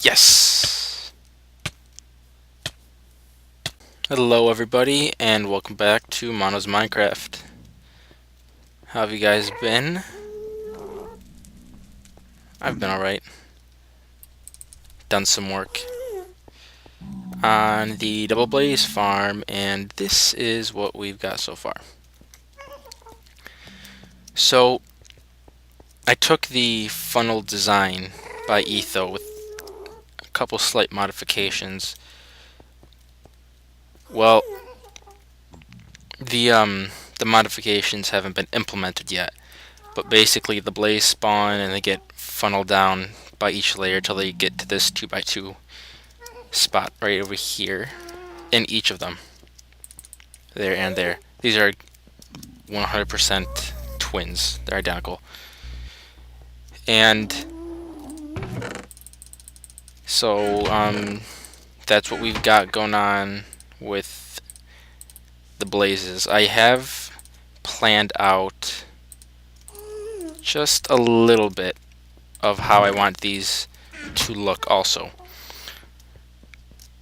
Yes! Hello everybody, and welcome back to Mano's Minecraft. How have you guys been? I've been alright. Done some work on the Double Blaze farm, and this is what we've got so far. So, I took the funnel design by Etho with a couple slight modifications. Well, the modifications haven't been implemented yet, but basically the blaze spawn and they get funneled down by each layer till they get to this 2x2 spot right over here in each of them. There and there. These are 100% twins. They're identical. And so that's what we've got going on with the blazes. I have planned out just a little bit of how I want these to look also.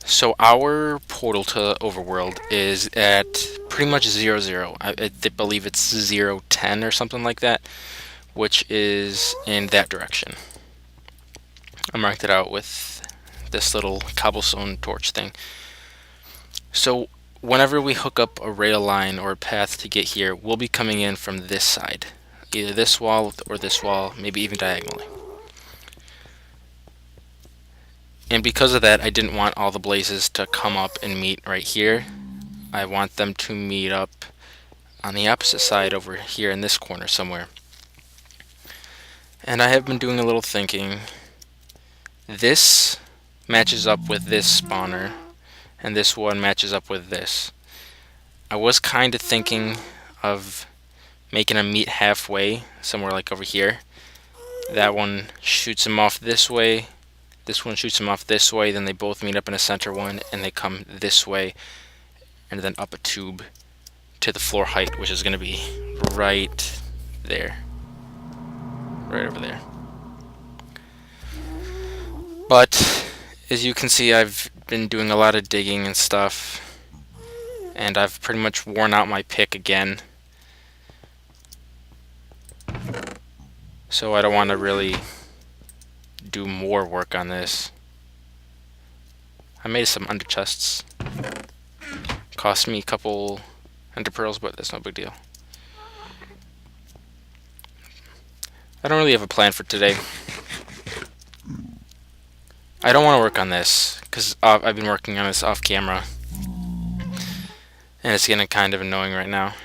So our portal to Overworld is at pretty much 0, 0. I believe it's 0, 10 or something like that, which is in that direction. I marked it out with this little cobblestone torch thing. So whenever we hook up a rail line or a path to get here, we'll be coming in from this side. Either this wall or this wall, maybe even diagonally. And because of that, I didn't want all the blazes to come up and meet right here. I want them to meet up on the opposite side over here in this corner somewhere. And I have been doing a little thinking. This matches up with this spawner, and this one matches up with this. I was kind of thinking of making them meet halfway, somewhere like over here. That one shoots him off this way. This one shoots them off this way, then they both meet up in a center one, and they come this way, and then up a tube to the floor height, which is going to be right there. Right over there. But, as you can see, I've been doing a lot of digging and stuff, and I've pretty much worn out my pick again. So I don't want to really do more work on this. I made some under chests. Cost me a couple ender pearls, but that's no big deal. I don't really have a plan for today. I don't want to work on this because I've been working on this off camera, and it's getting kind of annoying right now.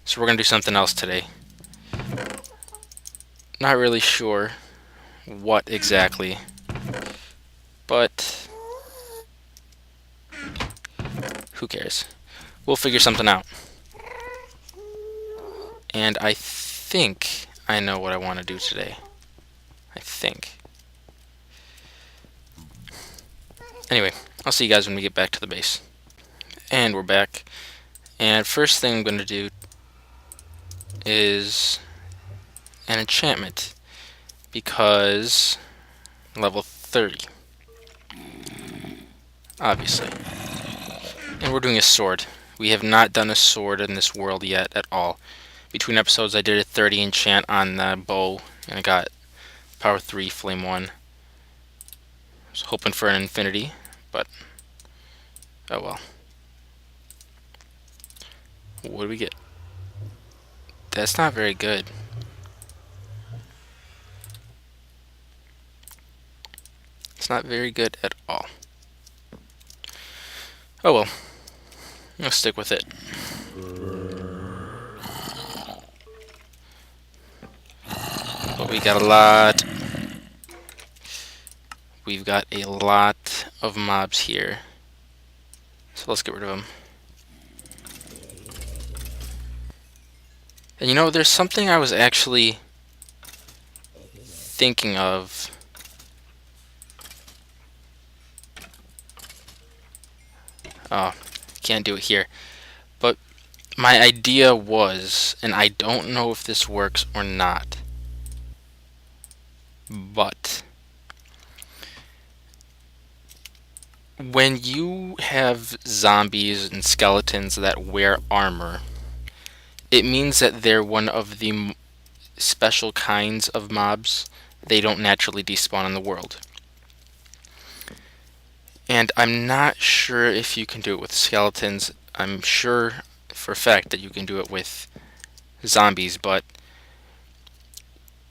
So we're gonna do something else today. Not really sure what exactly, but who cares? We'll figure something out. And I think I know what I want to do today. I think. Anyway, I'll see you guys when we get back to the base. And we're back. And first thing I'm going to do is an enchantment, because level 30, obviously. And we're doing a sword. We have not done a sword in this world yet at all. Between episodes I did a 30 enchant on the bow, and I got power 3 flame 1. I was hoping for an infinity, but oh well. What do we get? That's not very good. It's not very good at all. Oh well. I'll stick with it. But we got a lot. We've got a lot of mobs here. So let's get rid of them. And you know, there's something I was actually thinking of. Oh, can't do it here. But my idea was, and I don't know if this works or not, but When you have zombies and skeletons that wear armor, it means that they're one of the special kinds of mobs. They don't naturally despawn in the world. And I'm not sure if you can do it with skeletons. I'm sure for a fact that you can do it with zombies, but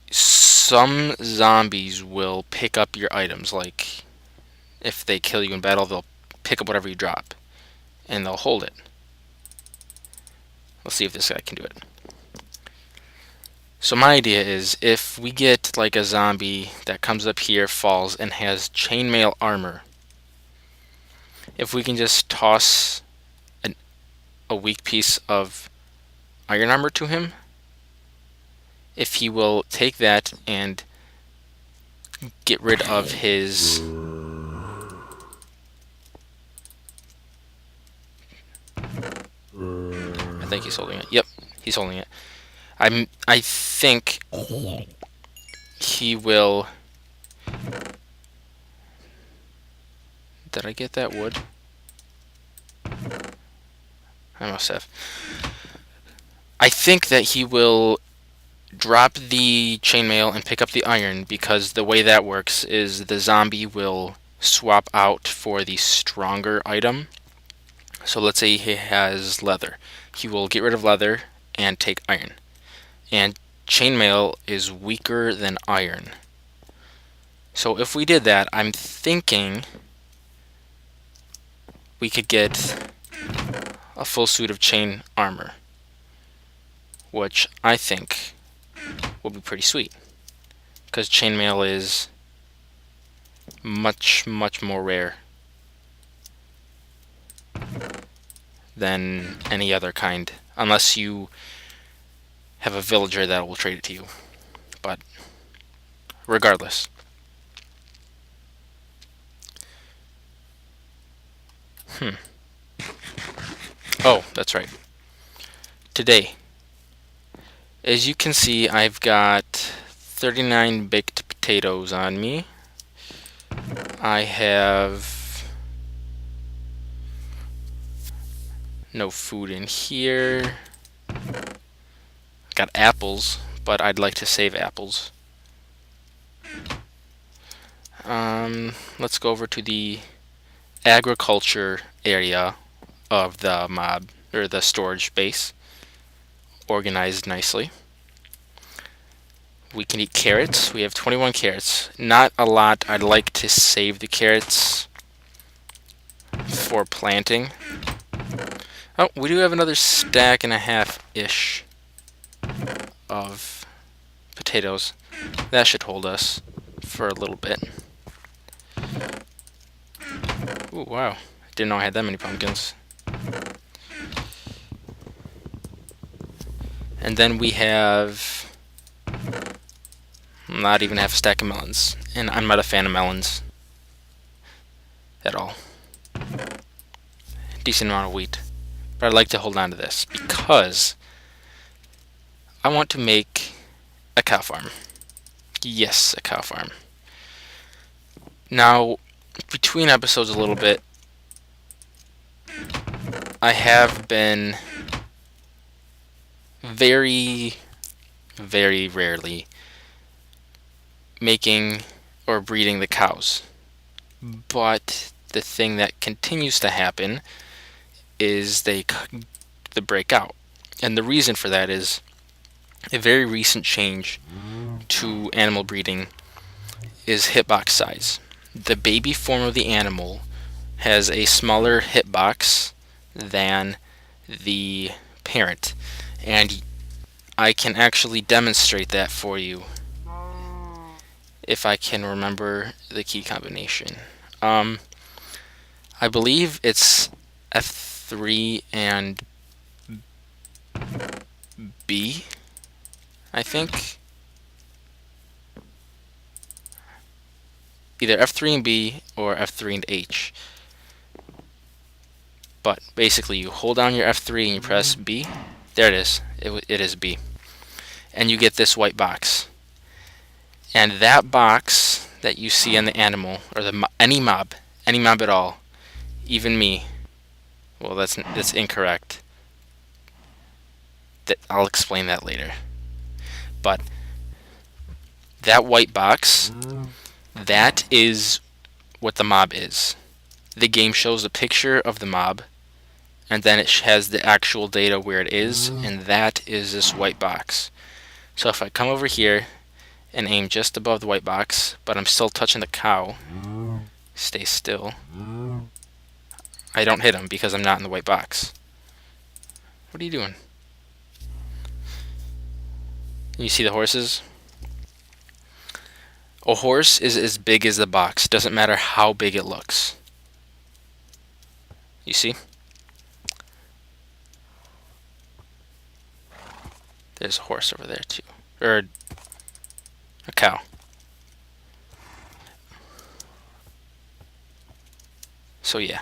some zombies will pick up your items. Like, if they kill you in battle, they'll pick up whatever you drop, and they'll hold it. Let's see if this guy can do it. So my idea is, if we get like a zombie that comes up here, falls, and has chainmail armor, if we can just toss a weak piece of iron armor to him, if he will take that and get rid of his I think he's holding it. Yep, he's holding it. I think he will. Did I get that wood? I must have. I think that he will drop the chainmail and pick up the iron, because the way that works is the zombie will swap out for the stronger item. So let's say he has leather. He will get rid of leather and take iron. And chainmail is weaker than iron. So if we did that, I'm thinking we could get a full suit of chain armor, which I think will be pretty sweet, because chainmail is much more rare than any other kind, unless you have a villager that will trade it to you. But regardless, oh, that's right. Today, as you can see, I've got 39 baked potatoes on me. I have no food in here. Got apples, but I'd like to save apples. Let's go over to the agriculture area of the mob, or the storage base. Organized nicely. We can eat carrots. We have 21 carrots. Not a lot. I'd like to save the carrots for planting. Oh, we do have another stack and a half-ish of potatoes. That should hold us for a little bit. Ooh, wow. Didn't know I had that many pumpkins. And then we have not even half a stack of melons. And I'm not a fan of melons at all. Decent amount of wheat. But I'd like to hold on to this because I want to make a cow farm. Yes, a cow farm. Now, between episodes a little bit, I have been very rarely making or breeding the cows. But the thing that continues to happen is they break out. And the reason for that is a very recent change to animal breeding is hitbox size. The baby form of the animal has a smaller hitbox than the parent, and I can actually demonstrate that for you if I can remember the key combination. I believe it's F3 and B, I think. Either F3 and B or F3 and H. But basically, you hold down your F3 and you press B. There it is. It is B. And you get this white box. And that box that you see on the animal, or any mob at all, even me. Well, that's incorrect. I'll explain that later. But that white box, that is what the mob is. The game shows a picture of the mob, and then it has the actual data where it is, and that is this white box. So if I come over here and aim just above the white box, but I'm still touching the cow, stay still, I don't hit him because I'm not in the white box. What are you doing? You see the horses? A horse is as big as the box. Doesn't matter how big it looks. You see? There's a horse over there too. Or a cow. So yeah.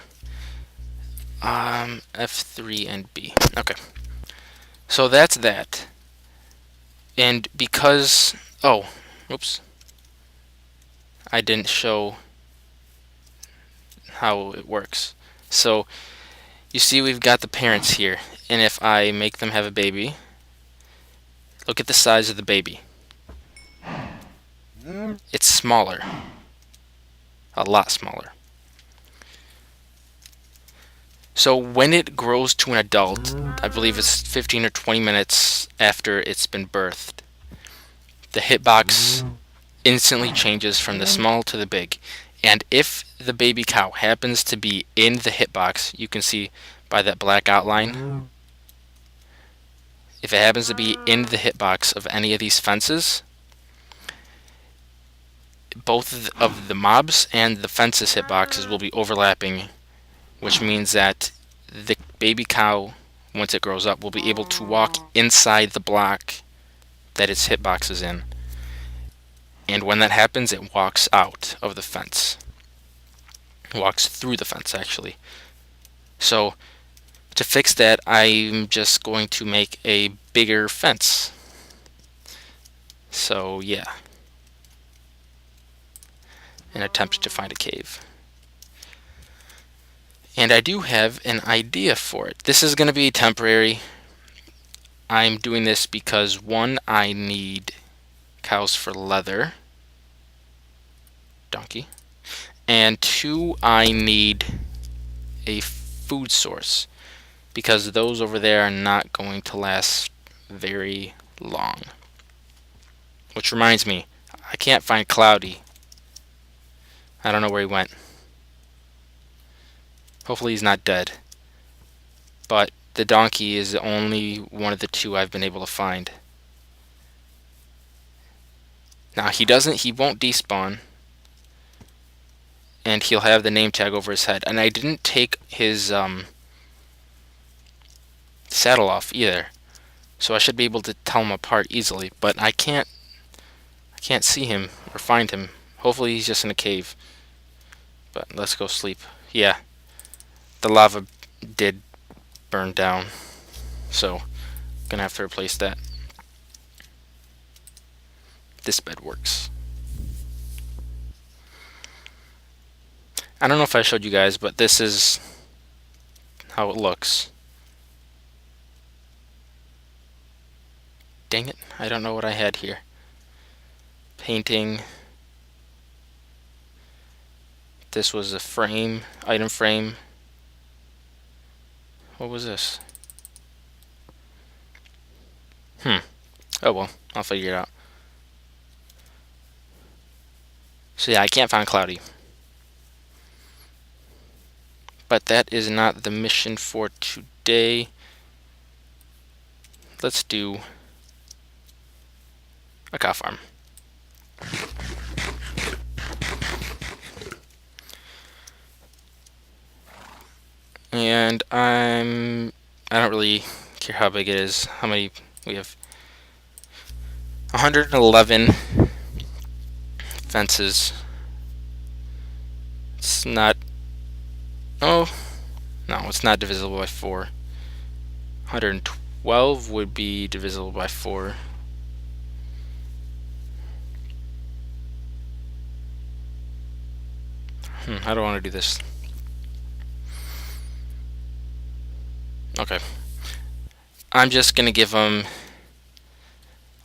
F3 and B. Okay. So that's that. And because... Oh, oops. I didn't show how it works. So, you see we've got the parents here. And if I make them have a baby, look at the size of the baby. It's smaller. A lot smaller. So when it grows to an adult, I believe it's 15 or 20 minutes after it's been birthed, the hitbox instantly changes from the small to the big. And if the baby cow happens to be in the hitbox, you can see by that black outline, if it happens to be in the hitbox of any of these fences, both of the mobs and the fences hitboxes will be overlapping, which means that the baby cow, once it grows up, will be able to walk inside the block that its hitbox is in. And when that happens, it walks out of the fence. It walks through the fence, actually. So, to fix that, I'm just going to make a bigger fence. So, yeah. An attempt to find a cave. And I do have an idea for it. This is going to be temporary. I'm doing this because, one, I need cows for leather. Donkey. And two, I need a food source, because those over there are not going to last very long. Which reminds me, I can't find Cloudy. I don't know where he went. Hopefully he's not dead. But the donkey is the only one of the two I've been able to find. Now he won't despawn. And he'll have the name tag over his head. And I didn't take his saddle off either. So I should be able to tell him apart easily. But I can't see him or find him. Hopefully he's just in a cave. But let's go sleep. Yeah. The lava did burn down. So gonna have to replace that. This bed works. I don't know if I showed you guys, but this is how it looks. Dang it, I don't know what I had here. Painting. This was a frame, item frame. What was this? Oh well, I'll figure it out. So yeah, I can't find Cloudy. But that is not the mission for today. Let's do a cow farm. And I don't really care how big it is. How many we have? 111 fences. It's not... Oh, no, it's not divisible by 4. 112 would be divisible by 4. I don't want to do this. Okay. I'm just gonna give them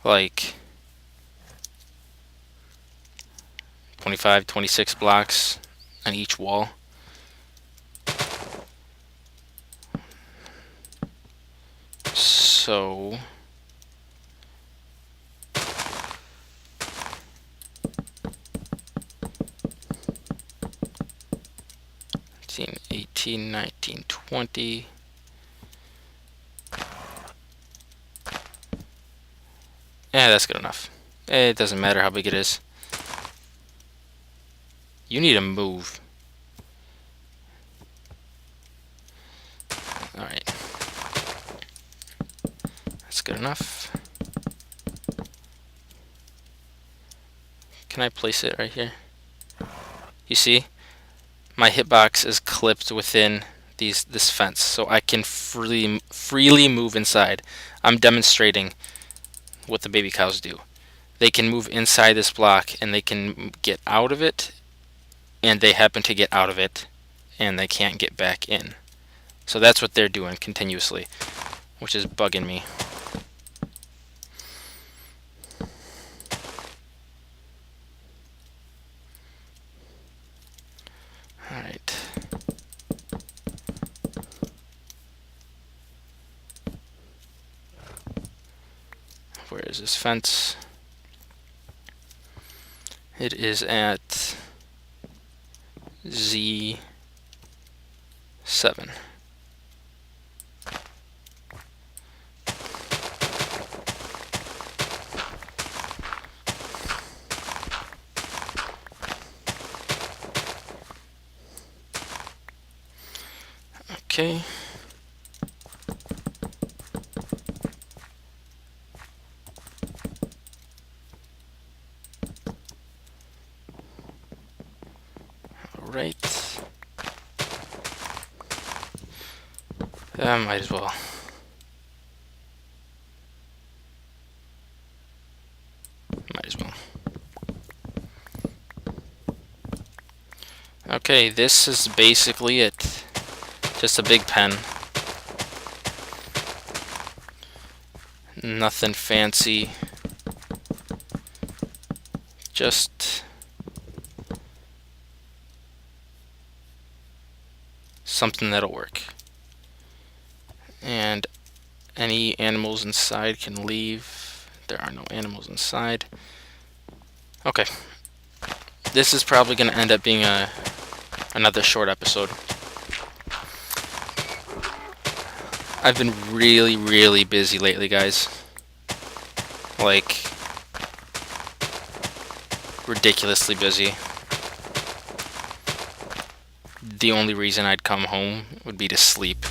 like 25, 26 blocks on each wall. So 18, 18, 19, 20. Yeah, that's good enough. It doesn't matter how big it is. You need to move. Alright. That's good enough. Can I place it right here? You see? My hitbox is clipped within this fence, so I can freely move inside. I'm demonstrating what the baby cows do. They can move inside this block, and they can get out of it, and they happen to get out of it, and they can't get back in. So that's what they're doing continuously, which is bugging me. Alright. Where is this fence? It is at Z7. Okay. Alright. Might as well. Might as well. Okay, this is basically it. Just a big pen. Nothing fancy. Just something that'll work. And any animals inside can leave. There are no animals inside. Okay. This is probably going to end up being another short episode. I've been really busy lately, guys. Like, ridiculously busy. The only reason I'd come home would be to sleep,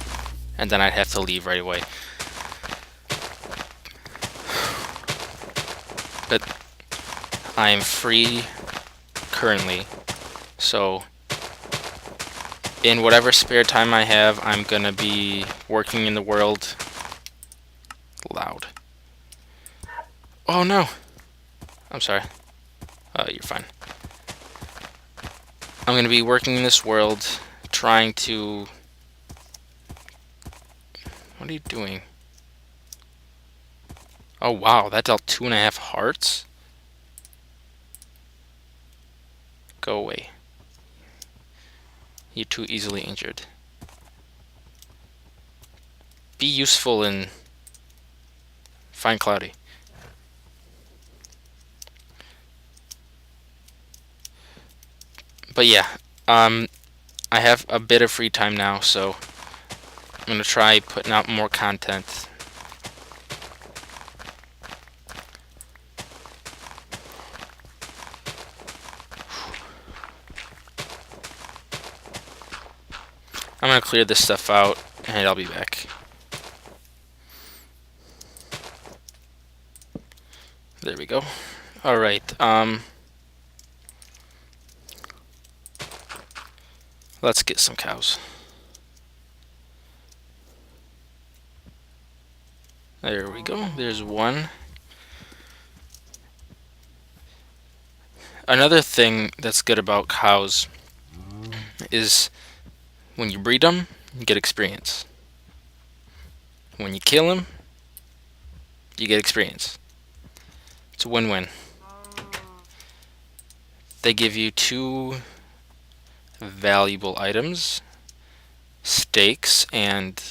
and then I'd have to leave right away. But I am free currently, so in whatever spare time I have, I'm gonna be working in the world. Loud. Oh no! I'm sorry. You're fine. I'm gonna be working in this world, trying to... What are you doing? Oh wow, that dealt 2.5 hearts? Go away. You're too easily injured. Be useful and find Cloudy. But yeah, I have a bit of free time now, so I'm gonna try putting out more content. I'm gonna clear this stuff out, and I'll be back. There we go. Alright, let's get some cows. There we go. There's one. Another thing that's good about cows is when you breed them, you get experience. When you kill him, you get experience. It's a win-win. They give you 2 valuable items, steaks and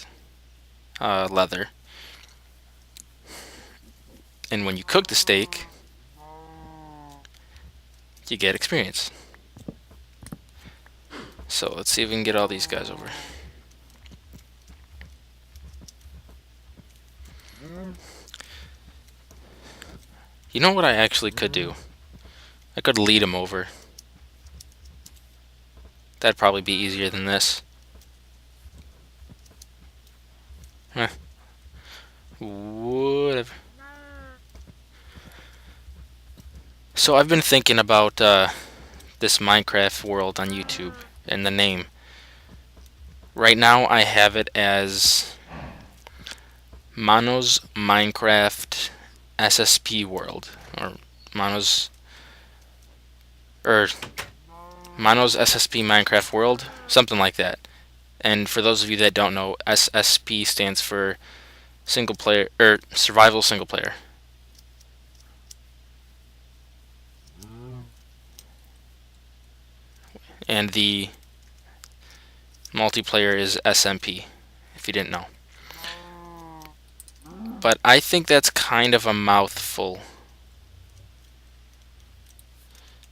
leather. And when you cook the steak, you get experience. So let's see if we can get all these guys over. You know what I actually could do? I could lead them over. That'd probably be easier than this. Whatever. So I've been thinking about this Minecraft world on YouTube and the name. Right now I have it as Mano's Minecraft SSP world, or Mano's or Mano's SSP Minecraft world, something like that. And for those of you that don't know, SSP stands for single player or survival single player. And the multiplayer is SMP, if you didn't know. But I think that's kind of a mouthful.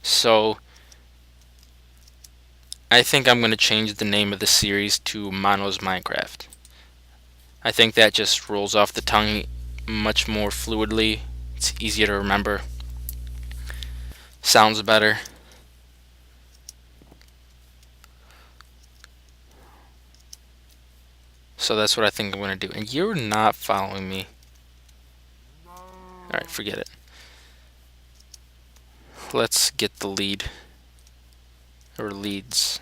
So I think I'm going to change the name of the series to Mano's Minecraft. I think that just rolls off the tongue much more fluidly. It's easier to remember. Sounds better. So that's what I think I'm going to do. And you're not following me. Alright, forget it. Let's get the lead. Or leads.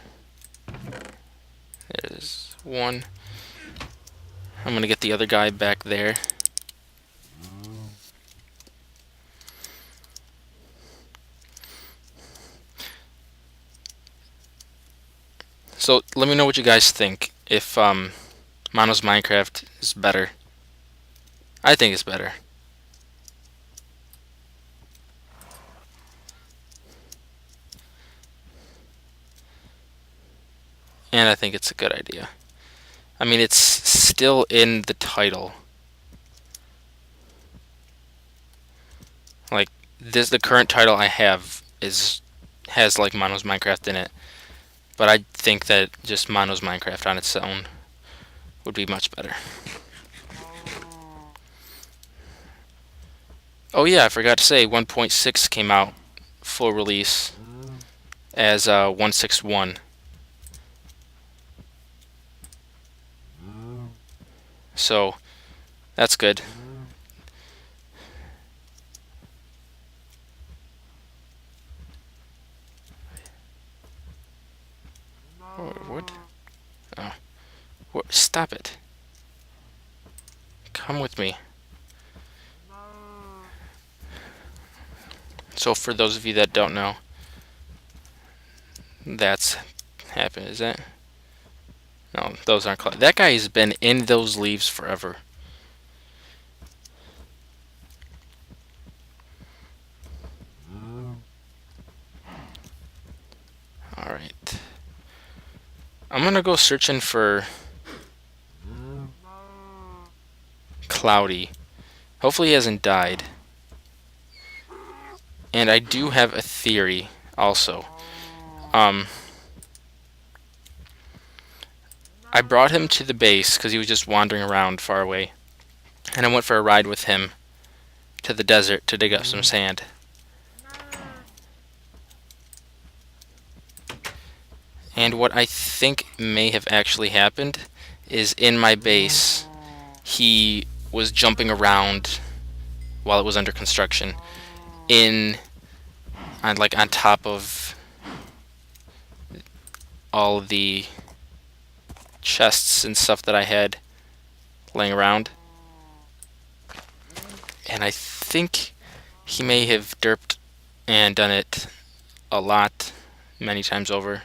There's one. I'm going to get the other guy back there. So let me know what you guys think. If Mano's Minecraft is better. I think it's better. And I think it's a good idea. I mean, it's still in the title. Like this, the current title I have has like Mano's Minecraft in it. But I think that just Mano's Minecraft on its own would be much better. Oh yeah, I forgot to say 1.6 came out full release as 161. So that's good. What? Oh. What? Stop it. Come with me. So for those of you that don't know, that's happened, is that? No, those aren't that guy has been in those leaves forever. Alright. I'm gonna go searching for Cloudy. Hopefully he hasn't died. And I do have a theory also. I brought him to the base because he was just wandering around far away. And I went for a ride with him to the desert to dig up some sand. And what I think may have actually happened is in my base, he was jumping around while it was under construction on top of all the chests and stuff that I had laying around. And I think he may have derped and done it a lot, many times over.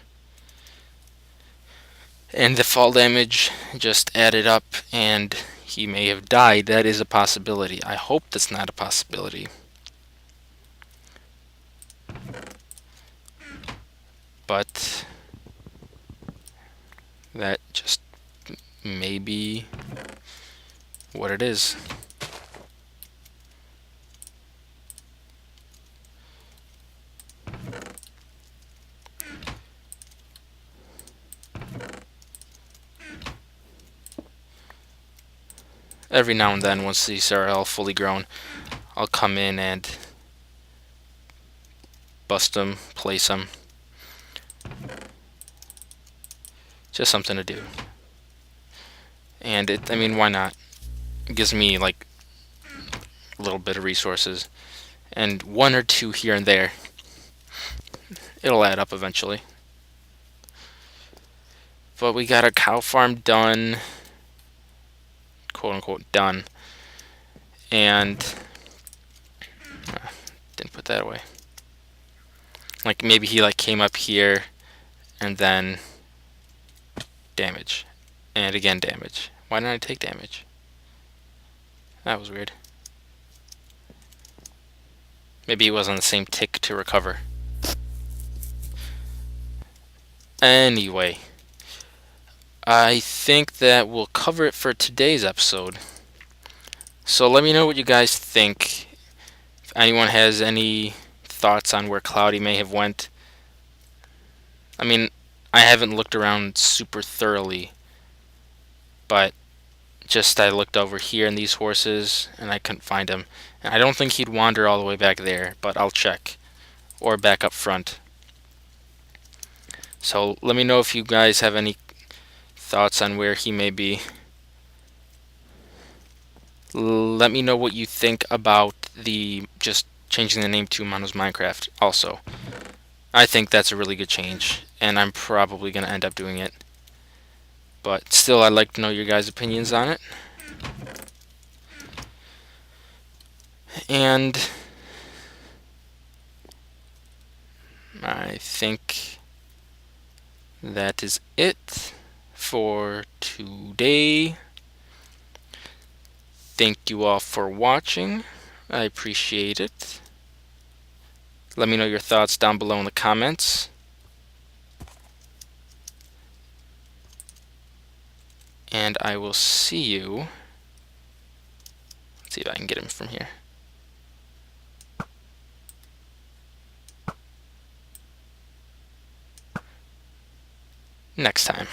And the fall damage just added up, and he may have died. That is a possibility. I hope that's not a possibility. But that just may be what it is. Every now and then, once these are all fully grown, I'll come in and bust them, place them. Just something to do. And I mean, why not? It gives me like a little bit of resources, and one or two here and there, it'll add up eventually. But we got our cow farm done, quote unquote done, and didn't put that away. Like maybe he like came up here and then damage, and again damage. Why didn't I take damage? That was weird. Maybe he was on the same tick to recover. Anyway, I think that we'll cover it for today's episode. So let me know what you guys think. If anyone has any thoughts on where Cloudy may have went. I mean, I haven't looked around super thoroughly, but just I looked over here in these horses and I couldn't find him. And I don't think he'd wander all the way back there, but I'll check. Or back up front. So let me know if you guys have any thoughts on where he may be. Let me know what you think about the just changing the name to Mano's Minecraft also. I think that's a really good change, and I'm probably going to end up doing it. But still, I'd like to know your guys' opinions on it. And I think that is it for today. Thank you all for watching. I appreciate it. Let me know your thoughts down below in the comments. And I will see you. Let's see if I can get him from here. Next time.